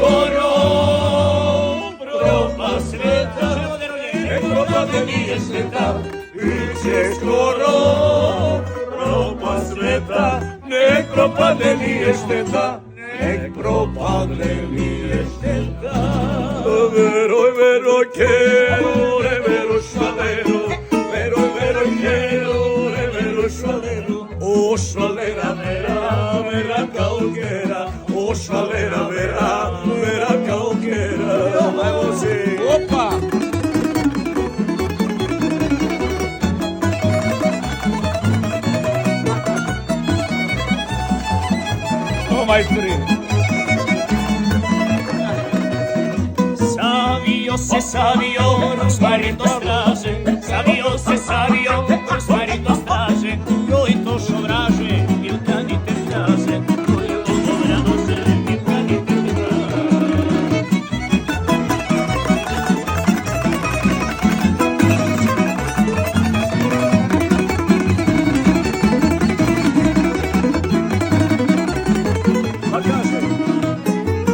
skoro propast sveta, nek propade nije šteta, biće skoro propast sveta, nek propade nije šteta, nek propade nije šteta. Veroj, veroj, kjore, veroj, švalero, veroj, veroj, kjore, veroj, švalero, o švalera, vera, vera kao kjera, o švalera, vera, vera kao kjera. Ajmo si! Opa! O, majstori! Savio se savio, Rosmarito straže, savio se savio, Rosmarito straže, joj to šo vraže, il kanite straže, joj to šo vraže, il kanite Pa kaže,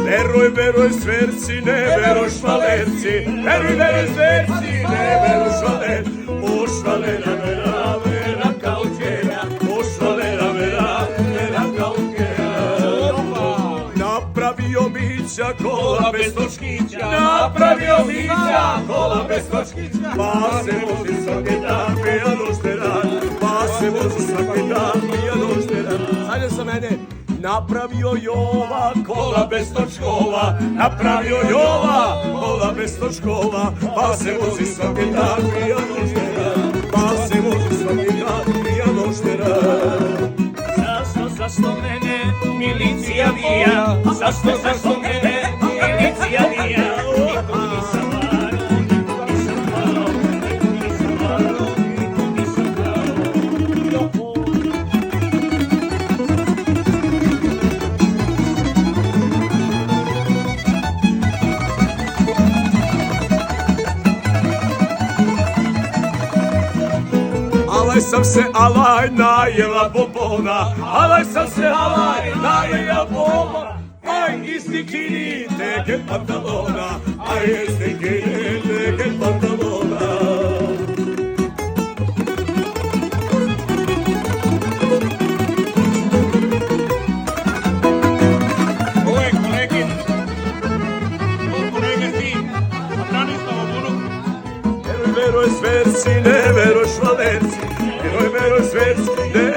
veruj, veruj sverci, ne veruj švalerci, veruj, veruj sverci, ne veruj švalerci, o švalera, vera, vera kao kjera, o švalera, vera, vera kao kjera. Napravio bića kola bez točkića, napravio bića kola bez točkića, pa se vozi svaki dan, pija nošte dan, pa se vozi svaki dan, pija nošte dan. Sajde sa mene. Napravio Jova kola bez točkova, napravio Jova kola bez točkova, pa se vozi svaki dan pija noštera, pa se vozi svaki dan pija noštera. Zašto mene milicija vija, zašto mene milicija vija, niko nisam varo, niko nisam varo, niko nisam varo, niko nisam varo. Alaj sam se alaj najela popona, alaj sam se alaj najela popona, aj isti kini teket pantalona, aj isti kini teket pantalona. Ovo je kolegin, kolega sin, Branislava Bunuk. Veruj sverci, ne veruj švalerci, veruj sverci, ne